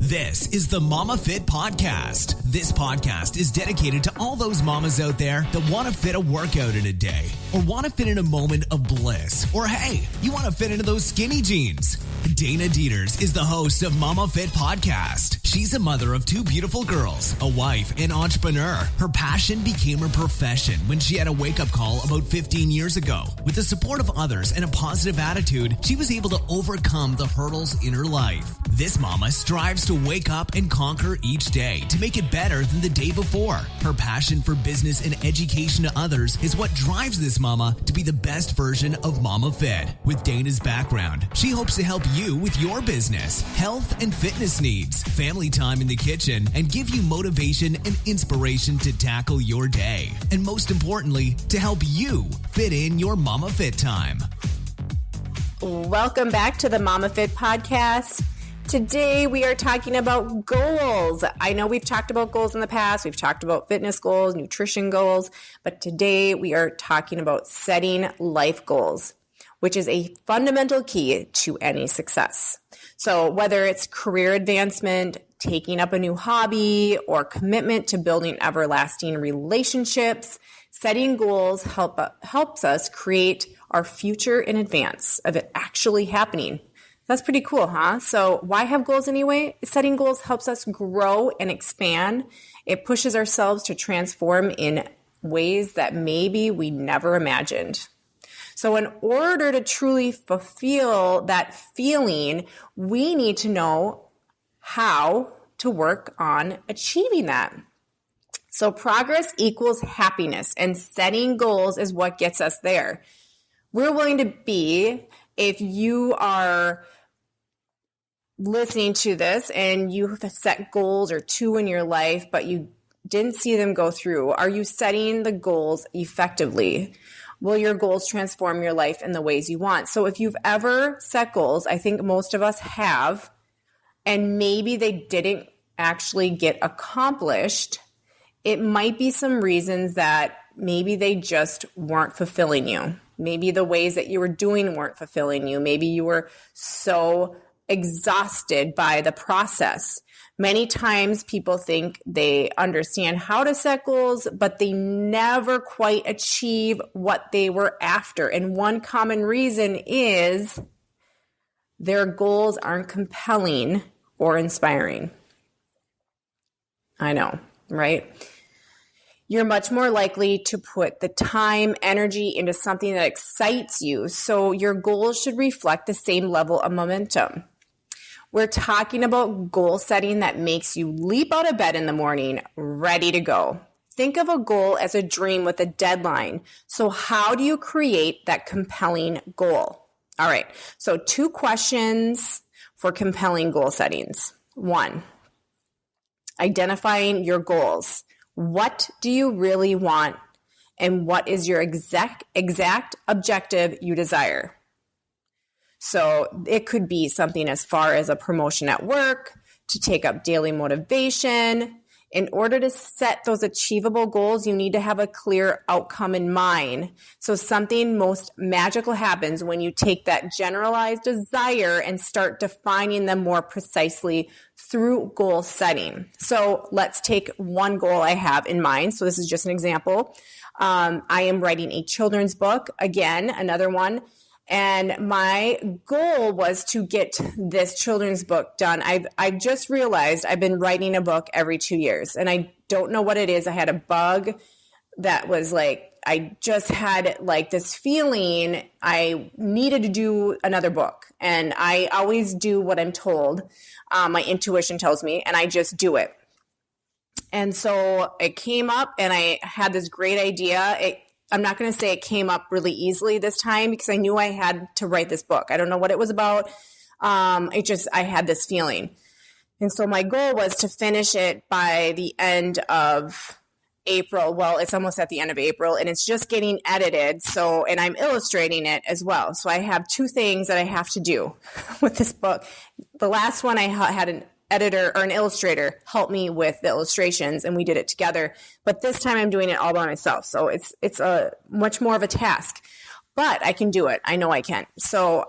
This is the Momma Fit Podcast. This podcast is dedicated to all those mamas out there that want to fit a workout in a day, or want to fit in a moment of bliss, or hey, you want to fit into those skinny jeans. Dana Dieters is the host of Momma Fit Podcast. She's a mother of two beautiful girls, a wife, and entrepreneur. Her passion became her profession when she had a wake-up call about 15 years ago. With the support of others and a positive attitude, she was able to overcome the hurdles in her life. This mama strives to wake up and conquer each day to make it better than the day before. Her passion for business and education to others is what drives this mama to be the best version of Momma Fit. With Dana's background, she hopes to help you with your business, health and fitness needs, family time in the kitchen, and give you motivation and inspiration to tackle your day. And most importantly, to help you fit in your Momma Fit time. Welcome back to the Momma Fit Podcast. Today we are talking about goals. I know we've talked about goals in the past. We've talked about fitness goals, nutrition goals, but today we are talking about setting life goals, which is a fundamental key to any success. So whether it's career advancement, taking up a new hobby, or commitment to building everlasting relationships, setting goals helps us create our future in advance of it actually happening. That's pretty cool, huh? So why have goals anyway? Setting goals helps us grow and expand. It pushes ourselves to transform in ways that maybe we never imagined. So in order to truly fulfill that feeling, we need to know how to work on achieving that. So progress equals happiness, and setting goals is what gets us there. We're willing to be, if you are listening to this and you have set goals or two in your life, but you didn't see them go through, are you setting the goals effectively? Will your goals transform your life in the ways you want? So if you've ever set goals, I think most of us have, and maybe they didn't actually get accomplished, it might be some reasons that maybe they just weren't fulfilling you. Maybe the ways that you were doing weren't fulfilling you. Maybe you were so exhausted by the process. Many times people think they understand how to set goals, but they never quite achieve what they were after. And one common reason is their goals aren't compelling or inspiring. I know, right? You're much more likely to put the time, energy into something that excites you. So your goals should reflect the same level of momentum. We're talking about goal setting that makes you leap out of bed in the morning, ready to go. Think of a goal as a dream with a deadline. So how do you create that compelling goal? All right. So 2 questions for compelling goal settings. 1, identifying your goals. What do you really want, and what is your exact objective you desire? So it could be something as far as a promotion at work, to take up daily motivation. In order to set those achievable goals, you need to have a clear outcome in mind. So something most magical happens when you take that generalized desire and start defining them more precisely through goal setting. So let's take one goal I have in mind. So this is just an example. I am writing a children's book. Again, another one. And my goal was to get this children's book done. I just realized I've been writing a book every 2 years, and I don't know what it is. I had a bug that was like, I just had like this feeling I needed to do another book. And I always do what I'm told. My intuition tells me, and I just do it. And so it came up, and I had this great idea. I'm not going to say it came up really easily this time, because I knew I had to write this book. I don't know what it was about. I had this feeling. And so my goal was to finish it by the end of April. Well, it's almost at the end of April, and it's just getting edited. And I'm illustrating it as well. So I have 2 things that I have to do with this book. The last one, I had an editor or an illustrator help me with the illustrations, and we did it together. But this time I'm doing it all by myself. So it's a much more of a task, but I can do it. I know I can. So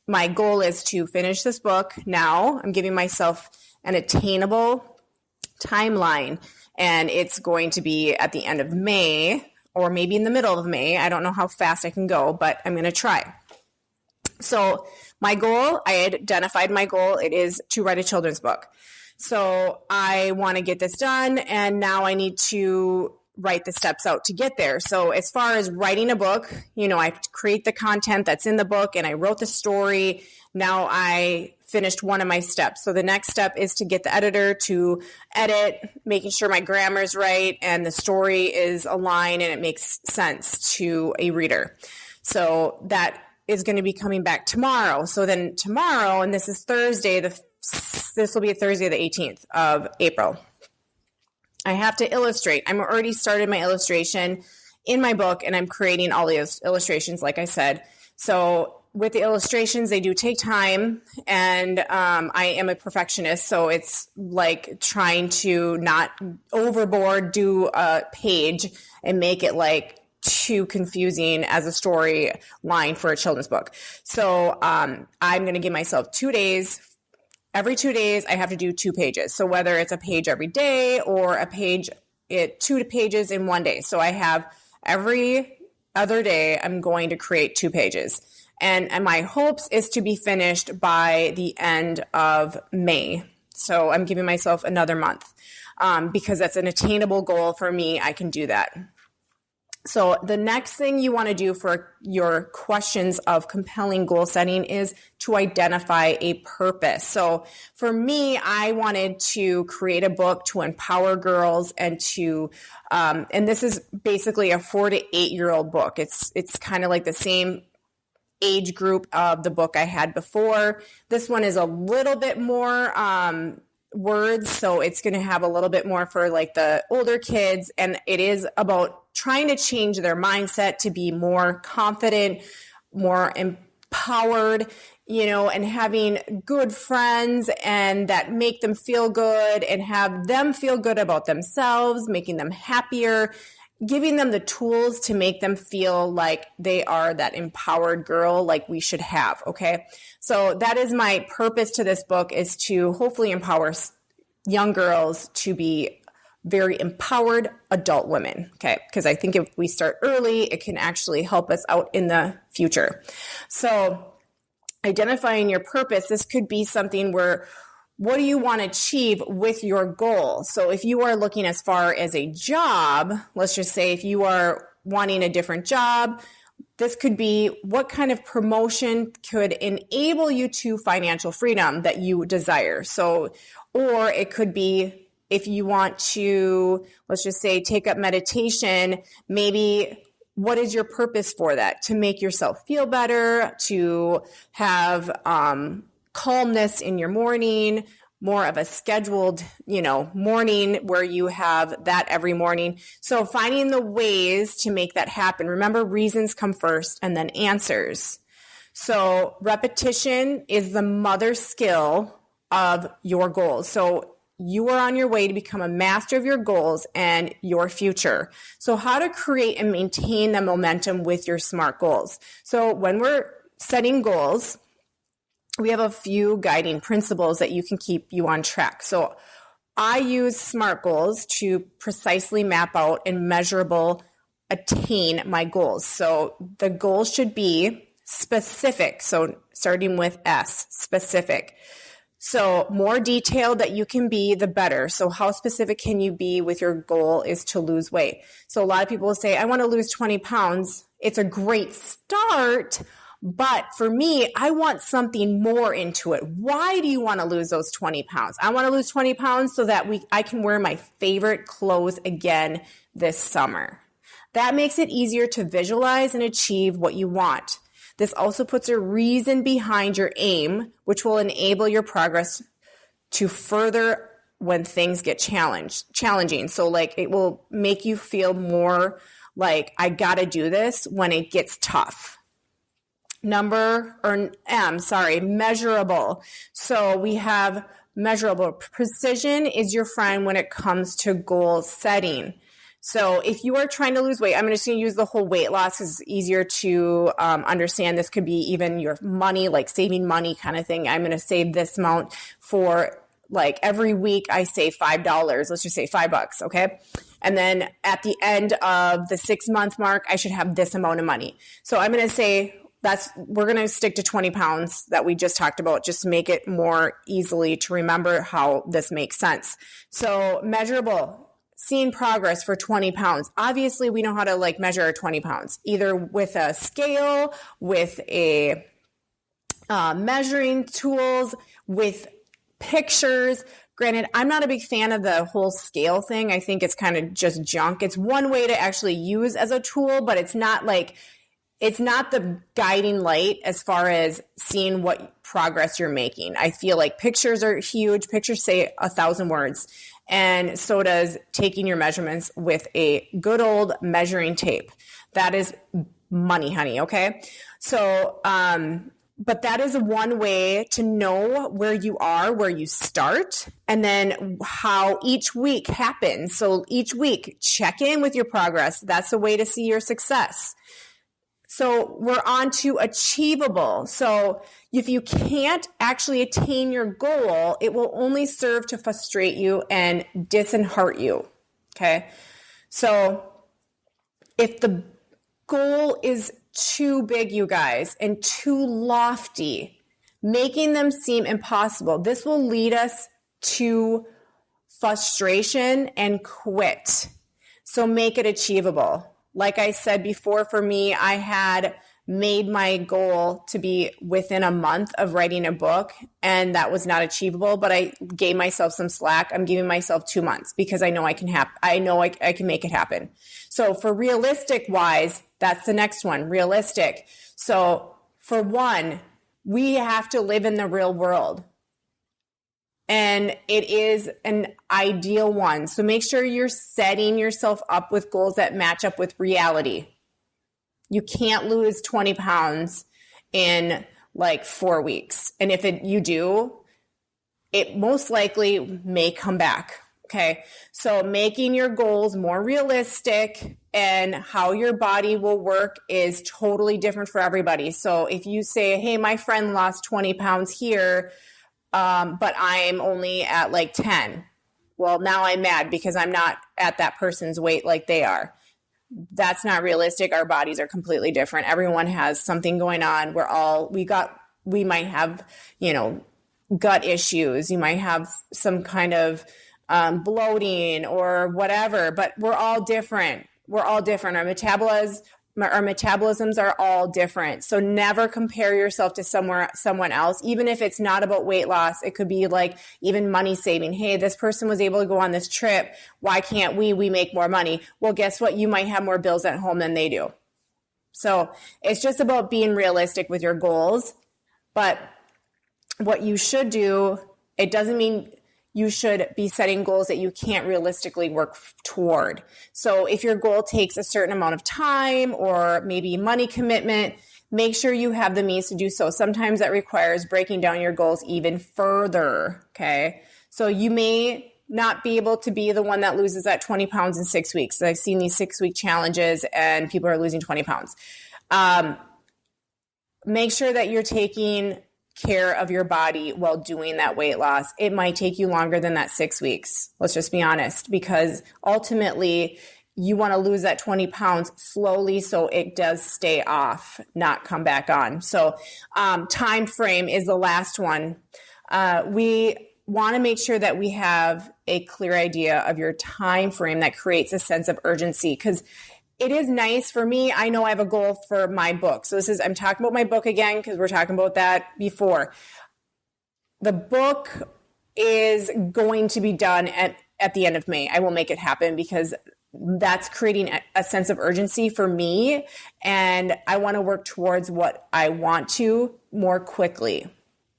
my goal is to finish this book now. I'm giving myself an attainable timeline. And it's going to be at the end of May or maybe in the middle of May. I don't know how fast I can go, but I'm going to try. So my goal, I had identified my goal. It is to write a children's book. So I want to get this done, and now I need to write the steps out to get there. So as far as writing a book, I have to create the content that's in the book, and I wrote the story. Now I finished one of my steps. So the next step is to get the editor to edit, making sure my grammar is right and the story is aligned and it makes sense to a reader. So that is going to be coming back tomorrow. So then tomorrow, and this is Thursday, this will be Thursday, the 18th of April. I have to illustrate. I'm already started my illustration in my book, and I'm creating all those illustrations, like I said. So with the illustrations, they do take time, and I am a perfectionist, so it's like trying to not overboard do a page and make it like too confusing as a story line for a children's book. So I'm going to give myself 2 days. Every 2 days, I have to do 2 pages. So whether it's a page every day or a page, 2 pages in 1 day. So I have every other day, I'm going to create 2 pages. And my hopes is to be finished by the end of May. So I'm giving myself another month because that's an attainable goal for me. I can do that. So the next thing you want to do for your questions of compelling goal setting is to identify a purpose. So for me, I wanted to create a book to empower girls and to, and this is basically a 4 to 8 year old book. It's kind of like the same age group of the book I had before. This one is a little bit more words, so it's going to have a little bit more for like the older kids, and it is about trying to change their mindset to be more confident, more empowered, and having good friends and that make them feel good and have them feel good about themselves, making them happier, giving them the tools to make them feel like they are that empowered girl like we should have, okay? So that is my purpose to this book, is to hopefully empower young girls to be very empowered adult women, okay? Because I think if we start early, it can actually help us out in the future. So identifying your purpose, this could be something where, what do you want to achieve with your goal? So if you are looking as far as a job, let's just say if you are wanting a different job, this could be what kind of promotion could enable you to financial freedom that you desire. So, or it could be if you want to, let's just say, take up meditation, maybe what is your purpose for that? To make yourself feel better, to have calmness in your morning, more of a scheduled, morning where you have that every morning. So finding the ways to make that happen. Remember, reasons come first and then answers. So repetition is the mother skill of your goals. So you are on your way to become a master of your goals and your future. So how to create and maintain the momentum with your SMART goals. So when we're setting goals, we have a few guiding principles that you can keep you on track. So I use SMART goals to precisely map out and attain my goals. So the goals should be specific. So starting with S, specific. So more detailed that you can be, the better. So how specific can you be with your goal is to lose weight. So a lot of people will say, I want to lose 20 pounds. It's a great start. But for me, I want something more into it. Why do you want to lose those 20 pounds? I want to lose 20 pounds so that I can wear my favorite clothes again this summer. That makes it easier to visualize and achieve what you want. This also puts a reason behind your aim, which will enable your progress to further when things get challenging. So like it will make you feel more like I got to do this when it gets tough. Measurable. So we have measurable. Precision is your friend when it comes to goal setting. So if you are trying to lose weight, I'm just going to use the whole weight loss because it's easier to understand. This could be even your money, like saving money kind of thing. I'm going to save this amount for like every week I save $5. Let's just say $5. Okay. And then at the end of the 6-month mark, I should have this amount of money. So I'm going to say we're going to stick to 20 pounds that we just talked about, just to make it more easily to remember how this makes sense. So measurable, seeing progress for 20 pounds. Obviously we know how to like measure our 20 pounds, either with a scale, with a measuring tools, with pictures. Granted, I'm not a big fan of the whole scale thing. I think it's kind of just junk. It's one way to actually use as a tool, but it's not the guiding light as far as seeing what progress you're making. I feel like pictures are huge. Pictures say 1,000 words. And so does taking your measurements with a good old measuring tape. That is money, honey. Okay. So, but that is one way to know where you are, where you start, and then how each week happens. So each week, check in with your progress. That's a way to see your success. So we're on to achievable. So if you can't actually attain your goal, it will only serve to frustrate you and dishearten you. Okay. So if the goal is too big, you guys, and too lofty, making them seem impossible, this will lead us to frustration and quit. So make it achievable. Like I said before, for me, I had made my goal to be within a month of writing a book, and that was not achievable, but I gave myself some slack. I'm giving myself 2 months because I know I can I can make it happen. So for realistic wise, that's the next one, realistic. So for one, we have to live in the real world. And it is an ideal one. So make sure you're setting yourself up with goals that match up with reality. You can't lose 20 pounds in like 4 weeks. And if you do, it most likely may come back. Okay. So making your goals more realistic and how your body will work is totally different for everybody. So if you say, hey, my friend lost 20 pounds here, but I'm only at like 10. Well, now I'm mad because I'm not at that person's weight like they are. That's not realistic. Our bodies are completely different. Everyone has something going on. We might have, gut issues. You might have some kind of bloating or whatever, but we're all different. Our metabolisms are all different. So never compare yourself to someone else, even if it's not about weight loss. It could be like even money saving. Hey, this person was able to go on this trip. Why can't we? We make more money. Well, guess what? You might have more bills at home than they do. So it's just about being realistic with your goals. But what you should do, it doesn't mean you should be setting goals that you can't realistically work toward. So if your goal takes a certain amount of time or maybe money commitment, make sure you have the means to do so. Sometimes that requires breaking down your goals even further. Okay. So you may not be able to be the one that loses that 20 pounds in 6 weeks. I've seen these 6-week challenges and people are losing 20 pounds. Make sure that you're taking care of your body while doing that weight loss. It might take you longer than that 6 weeks. Let's just be honest, because ultimately you want to lose that 20 pounds slowly so it does stay off, not come back on. So time frame is the last one. We want to make sure that we have a clear idea of your time frame that creates a sense of urgency, because it is nice for me. I know I have a goal for my book. So I'm talking about my book again, because we're talking about that before. The book is going to be done at the end of May. I will make it happen because that's creating a sense of urgency for me. And I want to work towards what I want to more quickly.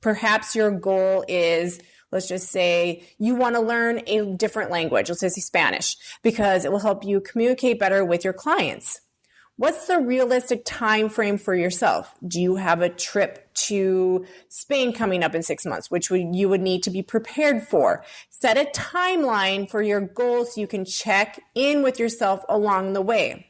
Perhaps your goal is, let's just say you want to learn a different language. Let's just say Spanish, because it will help you communicate better with your clients. What's the realistic time frame for yourself? Do you have a trip to Spain coming up in 6 months, which you would need to be prepared for? Set a timeline for your goals so you can check in with yourself along the way.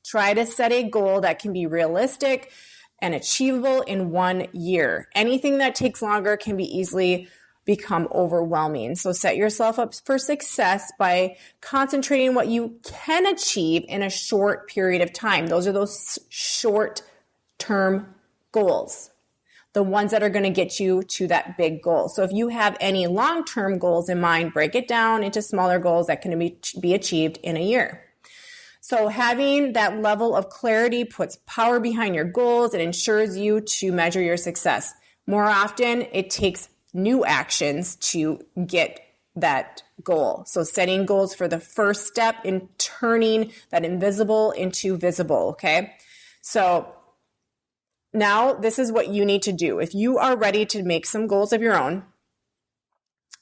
Try to set a goal that can be realistic and achievable in 1 year. Anything that takes longer can be easily become overwhelming. So set yourself up for success by concentrating on what you can achieve in a short period of time. Those are those short-term goals, the ones that are going to get you to that big goal. So if you have any long-term goals in mind, break it down into smaller goals that can be achieved in a year. So having that level of clarity puts power behind your goals and ensures you to measure your success. More often, it takes new actions to get that goal. So setting goals for the first step in turning that invisible into visible, okay? So now this is what you need to do. If you are ready to make some goals of your own,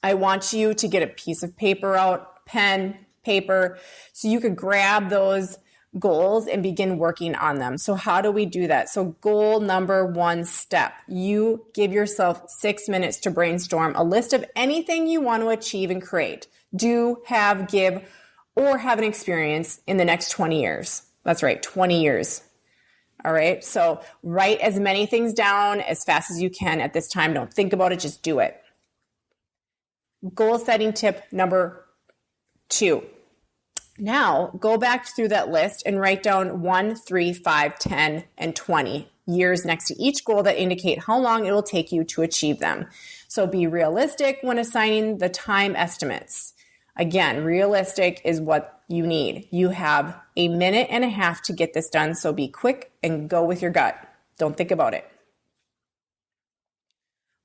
I want you to get a piece of paper out, pen, paper, so you could grab those goals and begin working on them. So how do we do that? So goal number 1 step, you give yourself 6 minutes to brainstorm a list of anything you want to achieve and create, do, have, give, or have an experience in the next 20 years. That's right, 20 years. All right. So write as many things down as fast as you can at this time. Don't think about it. Just do it. Goal setting tip number 2. Now, go back through that list and write down 1, 3, 5, 10, and 20 years next to each goal that indicate how long it will take you to achieve them. So be realistic when assigning the time estimates. Again, realistic is what you need. You have 1.5 minutes to get this done, so be quick and go with your gut. Don't think about it.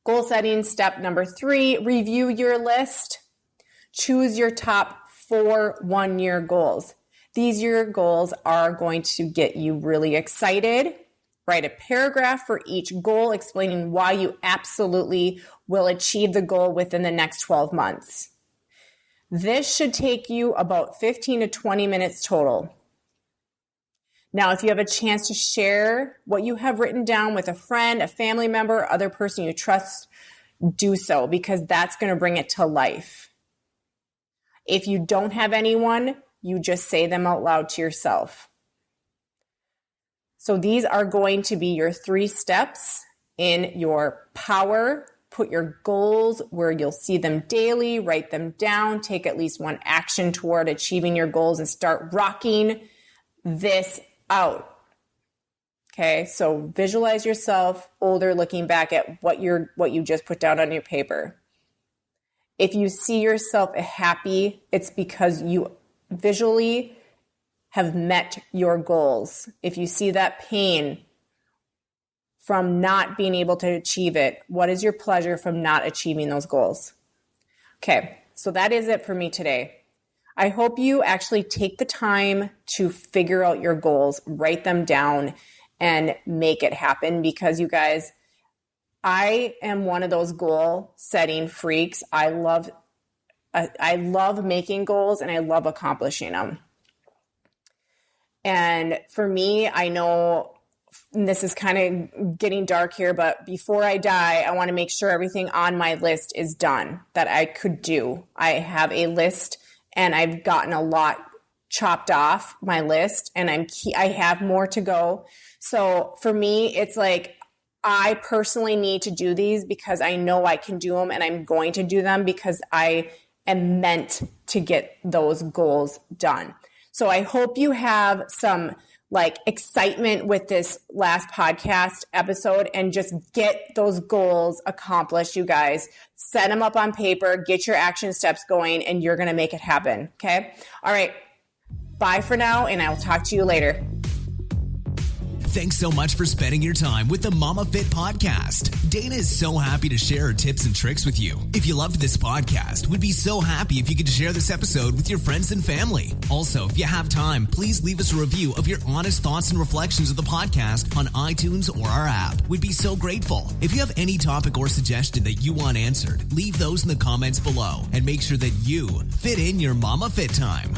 Goal setting step number 3, review your list. Choose your top 4 one-year goals. These year goals are going to get you really excited. Write a paragraph for each goal explaining why you absolutely will achieve the goal within the next 12 months. This should take you about 15 to 20 minutes total. Now, if you have a chance to share what you have written down with a friend, a family member, other person you trust, do so, because that's going to bring it to life. If you don't have anyone, you just say them out loud to yourself. So these are going to be your 3 steps in your power. Put your goals where you'll see them daily, write them down, take at least one action toward achieving your goals and start rocking this out. Okay, so visualize yourself older looking back at what you just put down on your paper. If you see yourself happy, it's because you visually have met your goals. If you see that pain from not being able to achieve it, what is your pleasure from not achieving those goals? Okay, so that is it for me today. I hope you actually take the time to figure out your goals, write them down, and make it happen, because you guys, I am one of those goal setting freaks. I love making goals and I love accomplishing them. And for me, I know this is kind of getting dark here, but before I die, I want to make sure everything on my list is done that I could do. I have a list and I've gotten a lot chopped off my list, and I have more to go. So for me, it's like, I personally need to do these because I know I can do them, and I'm going to do them because I am meant to get those goals done. So I hope you have some excitement with this last podcast episode and just get those goals accomplished, you guys. Set them up on paper, get your action steps going, and you're going to make it happen. Okay. All right. Bye for now, and I will talk to you later. Thanks so much for spending your time with the Momma Fit Podcast. Dana is so happy to share her tips and tricks with you. If you loved this podcast, we'd be so happy if you could share this episode with your friends and family. Also, if you have time, please leave us a review of your honest thoughts and reflections of the podcast on iTunes or our app. We'd be so grateful. If you have any topic or suggestion that you want answered, leave those in the comments below and make sure that you fit in your Momma Fit time.